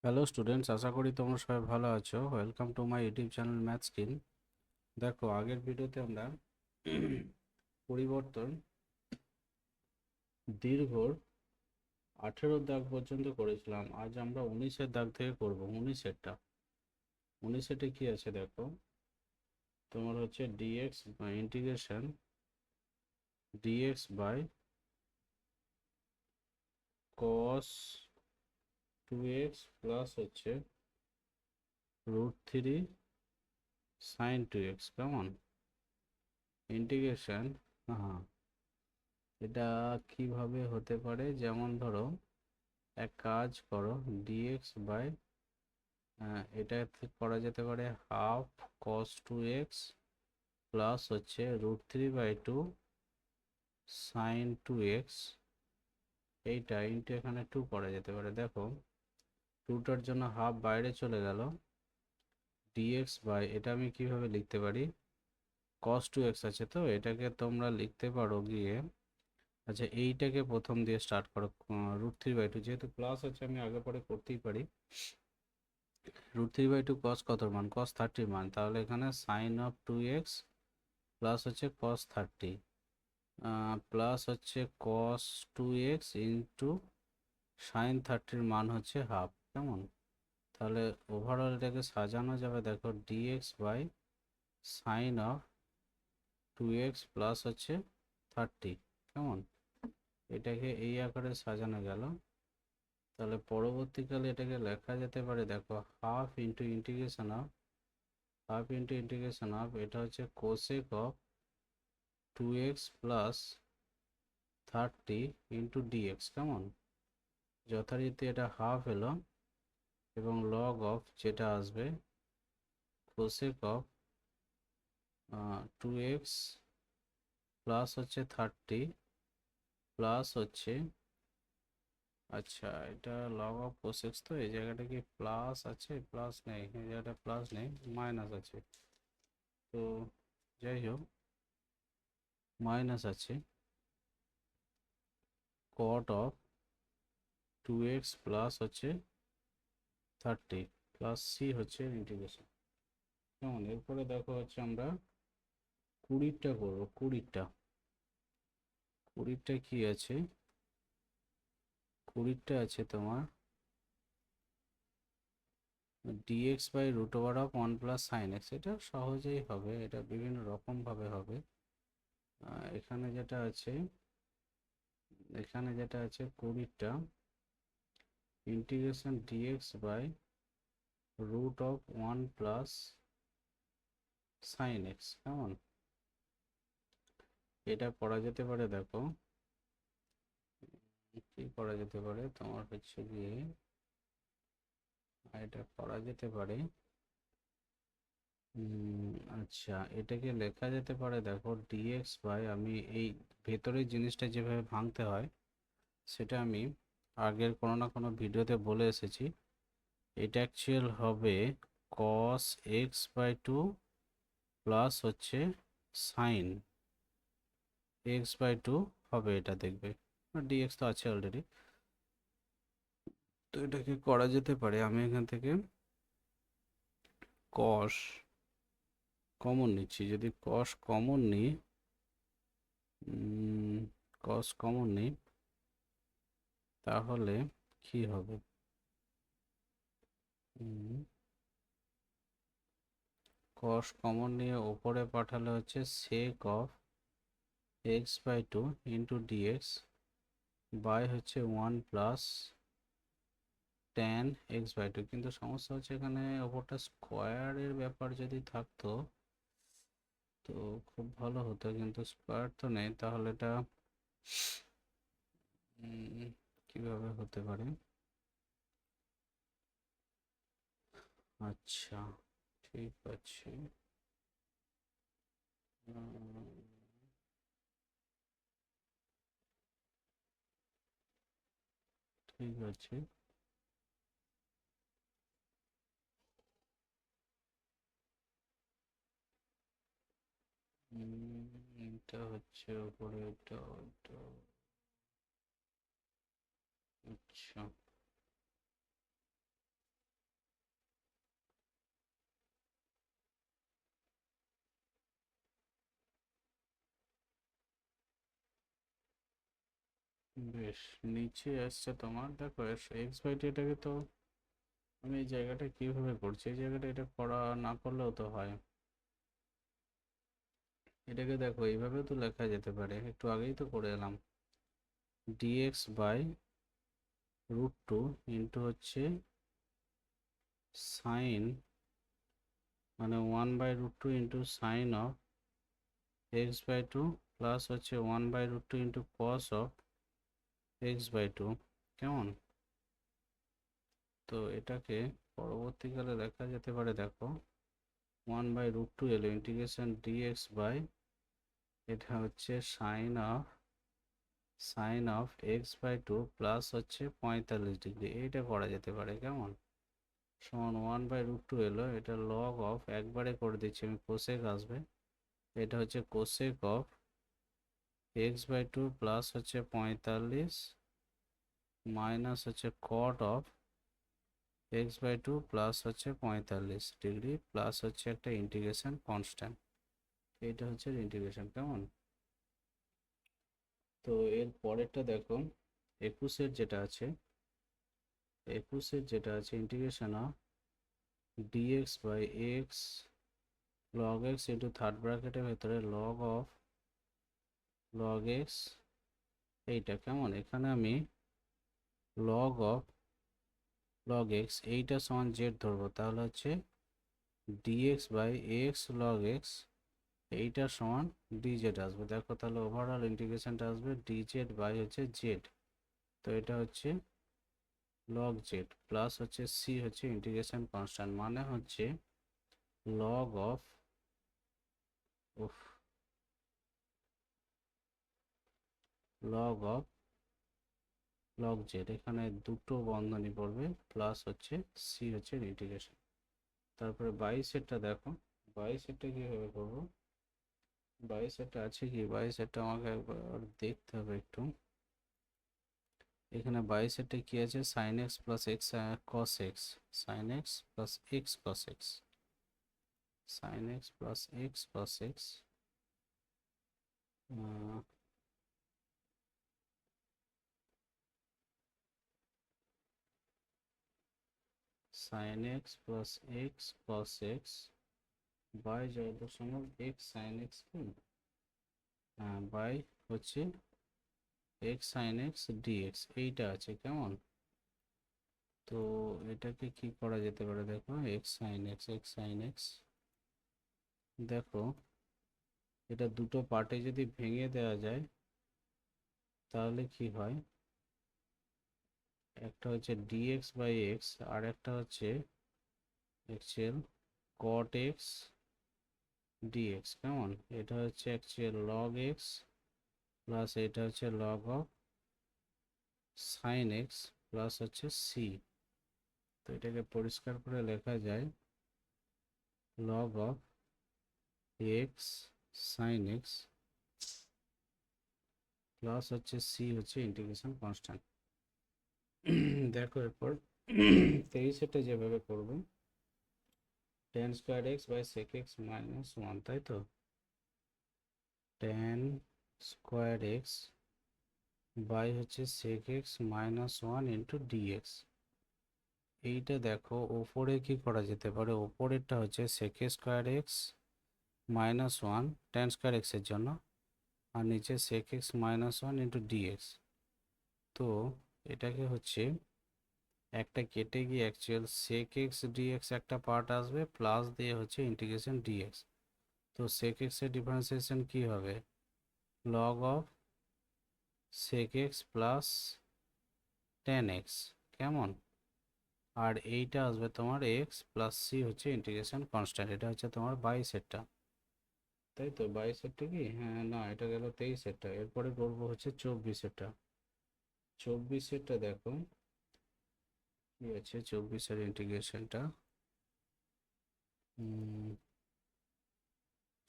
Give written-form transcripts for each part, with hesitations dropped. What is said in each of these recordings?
Hello students, আশা করি তোমরা সবাই ভালো আছো। Welcome to my YouTube channel math skill. দেখো, আগের ভিডিওতে আমরা পরিবর্তন দীর্ঘর 18 দাগ পর্যন্ত করেছিলাম। আজ আমরা 19-এর দাগ থেকে করব। 19-এরটা কি আছে দেখো। তোমার হচ্ছে ডিএক্স বা integration dx by cos 2x plus হচ্ছে √3 সাইন 2x। কেমন ইন্টিগ্রেশন? হ্যাঁ, এটা কিভাবে হতে পারে, যেমন ধরো এক কাজ করো, ডিএক্স বাই এটা করা যেতে পারে হাফ কস 2x প্লাস হচ্ছে √3/2 সাইন 2x। এইটা ইন্টু এখানে 2 করা যেতে পারে। দেখো, 2টার জন্য হাফ বাইরে চলে গেল। ডিএক্স বাই এটা আমি কিভাবে লিখতে পারি, কস 2x আছে, তো এটাকে তোমরা লিখতে পারো গিয়ে, আচ্ছা এইটাকে প্রথম দিয়ে স্টার্ট করো। √3/2 যেহেতু প্লাস আছে আমি আগে পরে করতেই পারি। √3/2 কস কত মান, কস 30 মান, তাহলে এখানে সাইন অফ 2x প্লাস হচ্ছে কস 30 প্লাস হচ্ছে কস 2x ইন্টু সাইন 30 মান হচ্ছে হাফ। কেমন? তাহলে ওভারঅল এটাকে সাজানো যাবে, দেখো dx by sine of 2x plus হচ্ছে 30। কেমন? এটাকে এই আকারে সাজানো গেল। তাহলে পরবর্তীকালে এটাকে লেখা যেতে পারে, দেখো হাফ ইন্টু ইন্টিগ্রেশন অফ এটা হচ্ছে cosec of 2x plus 30 into dx. কেমন? যথারীতি এটা হাফ এলো এবং লগ অফ যেটা আসবে কোসেক অফ 2x প্লাস হচ্ছে 30 প্লাস হচ্ছে, আচ্ছা এটা লগ অফ কোসেক, তো এই জায়গাটা কি প্লাস আছে? প্লাস নেই, এই জায়গাটা প্লাস নেই, মাইনাস আছে। তো যাই হোক, মাইনাস আছে কট অফ 2x প্লাস হচ্ছে 30 প্লাস সি হচ্ছে ইন্টিগ্রেশন। কেমন? এরপরে দেখো হচ্ছে আমরা 20টা করবো। 20টা কি আছে? 20টা আছে তোমার dx by √1 plus sine x. এটা সহজেই হবে, এটা বিভিন্ন রকম ভাবে হবে। এখানে যেটা আছে 20টা integration dx by √1 plus sine x. কেমন? এটা করা যেতে পারে, দেখো কি করা যেতে পারে, তোমার হচ্ছে গিয়ে এটা করা যেতে পারে, আচ্ছা এটাকে লেখা যেতে পারে, দেখো ডিএক্স বাই, আমি এই ভেতরের জিনিসটা যেভাবে ভাঙতে হয় সেটা আমি আগের কোনো না কোনো ভিডিওতে বলে এসেছি। এটা অ্যাকচুয়াল হবে কস x/2 প্লাস হচ্ছে সাইন x/2 হবে, এটা দেখবে ডিএক্স তো আছে অলরেডি। তো এটাকে করা যেতে পারে, আমি এখান থেকে কস কমন নিচ্ছি। যদি কস কমন নিই তাহলে কি হবে, কস কমন নিয়ে ওপরে পাঠালে হচ্ছে sec of x/2 into dx by হচ্ছে 1 প্লাস ট্যান x/2। কিন্তু সমস্যা হচ্ছে এখানে ওপরটা স্কোয়ারের ব্যাপার যদি থাকতো তো খুব ভালো হতো, কিন্তু স্কোয়ার তো নেই। তাহলে এটা কিভাবে হতে পারে? আচ্ছা ঠিক আছে, ঠিক আছে। এটা হচ্ছে উপরে, এটা আচ্ছা বেশ, নিচে আসছে তোমার, দেখো এক্স বাই টি, এটাকে তো আমি এই জায়গাটা কিভাবে করছি, এই জায়গাটা এটা করা না করলেও তো হয়। এটাকে দেখো এইভাবেও তো লেখা যেতে পারে, একটু আগেই তো করে এলাম। ডিএক্স বাই √2 ইন্টু হচ্ছে সাইন, মানে 1/√2 into sign of x/2 plus হচ্ছে 1/√2 ইন্টু কস অফ x/2। কেমন? তো এটাকে পরবর্তীকালে লেখা যেতে পারে, দেখো 1/√2 এলো ইন্টিগ্রেশন ডিএক্স বাই, এটা হচ্ছে সাইন অফ x/2 প্লাস হচ্ছে 45 ডিগ্রি, এইটা করা যেতে পারে। কেমন? সমান 1/√2 এলো, এটা লগ অফ, একবারে করে দিচ্ছি আমি, কোসেক আসবে, এটা হচ্ছে কোসেক অফ x/2 প্লাস হচ্ছে 45 মাইনাস হচ্ছে কট অফ x/2 প্লাস হচ্ছে 45 ডিগ্রি প্লাস হচ্ছে একটা ইন্টিগ্রেশন কনস্ট্যান্ট, এইটা হচ্ছে ইন্টিগ্রেশন। কেমন? তো এর পরেরটা দেখো, 21 যেটা আছে integration of dx by x log x into third ব্র্যাকেটের ভেতরে লগ এক্স, এইটা। কেমন? এখানে আমি লগ এক্স এইটা সমান জেড ধরবো, তাহলে হচ্ছে dx by x log x এইটা সমান ডিজেড আসবে। দেখো তাহলে ওভারঅল ইন্টিগ্রেশনটা আসবে ডিজেড বাই হচ্ছে জেড, তো এটা হচ্ছে লগ জেড প্লাস হচ্ছে সি হচ্ছে ইন্টিগ্রেশন কনস্ট্যান্ট, মানে হচ্ছে log of log of log Z, এখানে দুটো বন্ধনী পড়বে, প্লাস হচ্ছে সি হচ্ছে ইন্টিগ্রেশন। তারপরে 22-এরটা দেখো, 22-এরটা কীভাবে করবো, 22-এরটা আছে কি, 22-এরটা আমাকে একবার দেখতে হবে একটু। এখানে 22-এরটা কি আছে, sine x plus x cos x, sine x plus x cos x, sine x plus x cos x, sine x plus x cos x by যত সম্ভব এক্স সাইন এক্স, বাই হচ্ছে এক্স সাইন এক্স ডিএক্স, এইটা আছে। কেমন? তো এটাকে কি করা যেতে পারে, দেখো এক্স সাইন এক্স, দেখো এটা দুটো পার্টে যদি ভেঙে দেওয়া যায় তাহলে কি হয়, একটা হচ্ছে ডিএক্স বাই এক্স আর একটা হচ্ছে অ্যাকচুয়াল কট এক্স ডিএক্স। কেমন? এটা হচ্ছে অ্যাকচুয়াল লগ এক্স প্লাস এটা হচ্ছে log of sine x plus হচ্ছে সি। তো এটাকে পরিষ্কার করে লেখা যায় log of x sine x plus হচ্ছে সি হচ্ছে ইন্টিগ্রেশন কনস্ট্যান্ট। দেখো এরপর 23-এটা যেভাবে করবে, tan square x by sec x minus 1, তাই তো, tan স্কোয়ার এক্স বাই হচ্ছে sec x minus 1 into dx. এইটা দেখো ওপরে কি করা যেতে পারে, ওপরেরটা হচ্ছে sec square x minus 1 tan square এক্সের জন্য, আর নিচে sec x minus 1 into dx. তো এটাকে হচ্ছে একটা কেটে গিয়ে অ্যাকচুয়াল সেক এক্স ডিএক্স একটা পার্ট আসবে, প্লাস দিয়ে হচ্ছে ইন্টিগ্রেশন ডিএক্স। তো সেক এক্সের ডিফারেন্সিয়েশন কি হবে, log of sec x plus tan x. কেমন? আর এইটা আসবে তোমার এক্স প্লাস সি হচ্ছে ইন্টিগ্রেশন কনস্ট্যান্ট, এটা হচ্ছে তোমার 22-এরটা, তাই তো। 22-এরটা কি, হ্যাঁ না এটা গেল 23-এরটা, এরপরে করবো হচ্ছে 24-এরটা। 24-এরটা দেখো কি আছে, 24-এর ইন্টিগ্রেশনটা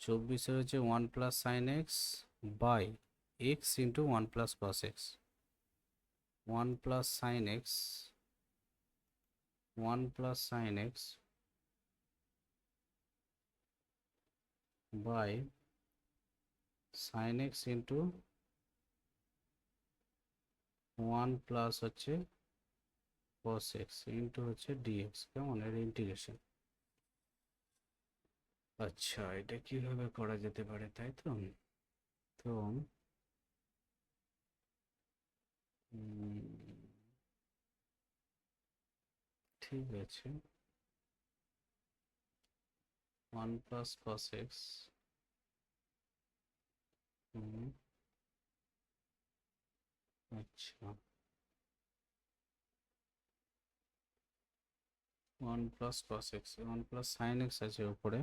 24-এর হচ্ছে 1 plus sine x by x into 1 plus cos x, 1 plus sine x 1 plus sine x by sine x into one plus হচ্ছে cos x ইন্টু হচ্ছে dx, কেমন এর ইন্টিগ্রেশন। আচ্ছা, এটা কিভাবে করা যেতে পারে, তাই তো? তো ঠিক আছে, 1 প্লাস cos x, আচ্ছা 1 plus cos x, 1 plus sin x আছে উপরে,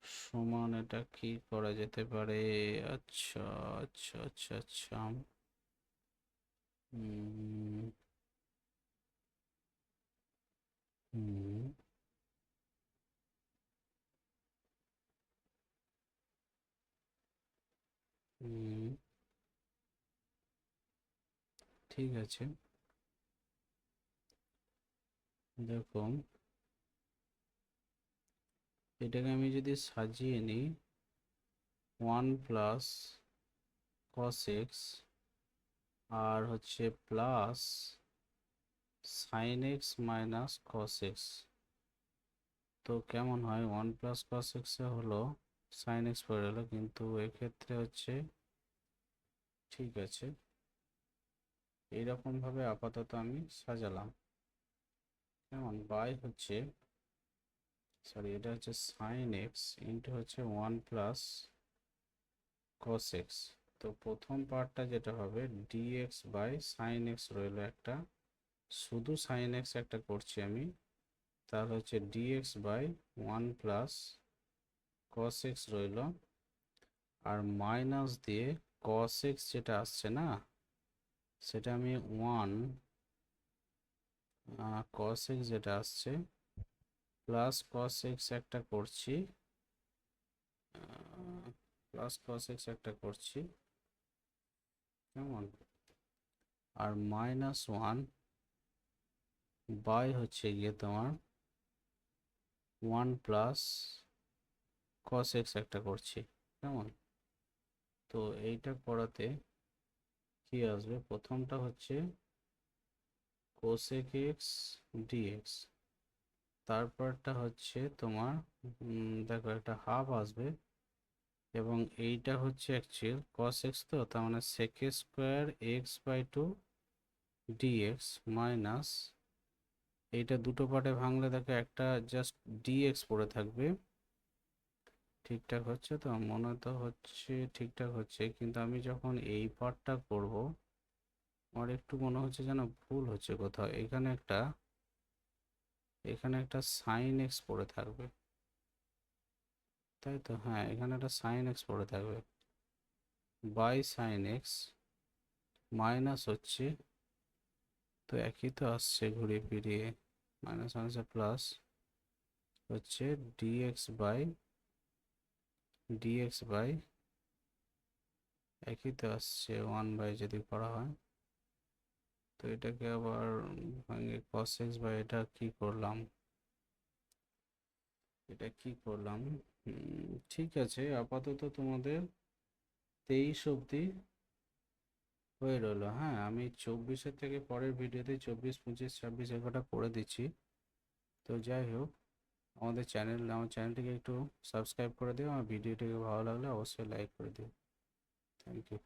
সমান এটা কি করা যেতে পারে? আচ্ছা আচ্ছা আচ্ছা আচ্ছা, হুম হুম হুম, ঠিক আছে, দেখুন এটাকে আমি যদি সাজিয়ে নিই, 1 প্লাস cos x আর হচ্ছে plus sin x minus cos x, তো কেমন হয়? 1 প্লাস cos x এ হলো sin x পড়ে গেলো, কিন্তু এক্ষেত্রে হচ্ছে, ঠিক আছে, এইরকম ভাবে আপাতত আমি সাজালাম, কেমন বাই হচ্ছে, সরি এটা হচ্ছে sin x ইন্টু হচ্ছে 1 প্লাস cos x। তো প্রথম পার্টটা যেটা হবে dx বাই sin x রইলো একটা, শুধু sin x একটা করছি আমি, তাহলে হচ্ছে dx by 1 plus cos x রইলো, আর মাইনাস দিয়ে cos x যেটা আসছে না, সেটা আমি 1 cos x যেটা আসছে প্লাস cos x একটা করছি, প্লাস cos x একটা করছি, কেমন, আর মাইনাস 1 বাই হচ্ছে গিয়ে তোমার 1 প্লাস cos x একটা করছি, কেমন। তো এইটা করাতে কি আসবে? প্রথমটা হচ্ছে cosec x dx, তারপরটা হচ্ছে তোমার দেখো একটা হাফ আসবে, এবং এইটা হচ্ছে অ্যাকচুয়াল cos x, তো তার মানে sec square x by 2 dx minus, এইটা দুটো পার্টে ভাঙলে দেখো একটা জাস্ট dx পড়ে থাকবে। ঠিকঠাক হচ্ছে তো? মনে তো হচ্ছে ঠিকঠাক হচ্ছে, কিন্তু আমি যখন এই পার্টটা করব, আমার একটু মনে হচ্ছে যেন ভুল হচ্ছে কোথাও, এখানে একটা সাইন এক্স পড়ে থাকবে, তাই তো? হ্যাঁ, এখানে একটা সাইন এক্স পড়ে থাকবে, বাই সাইন এক্স মাইনাস হচ্ছে, তো একই তো আসছে ঘুরিয়ে ফিরিয়ে, মাইনাস মাইনাসে প্লাস হচ্ছে dx বাই একই তো আসছে 1 বাই যদি করা হয়, তো এটাকে আবার ভাঙে cos x বাই এটা কি করলাম, এটা কি করলাম, ঠিক আছে, আপাতত তোমাদের 23 অবধি হয়ে রইলো। হ্যাঁ, আমি 24-এর থেকে পরের ভিডিওতে 24, 25, 26 এগুলোটা করে দিচ্ছি। তো যাই হোক, আমার চ্যানেলটিকে একটু সাবস্ক্রাইব করে দিও, আমার ভিডিওটিকে ভালো লাগলে অবশ্যই লাইক করে দিও। Thank you.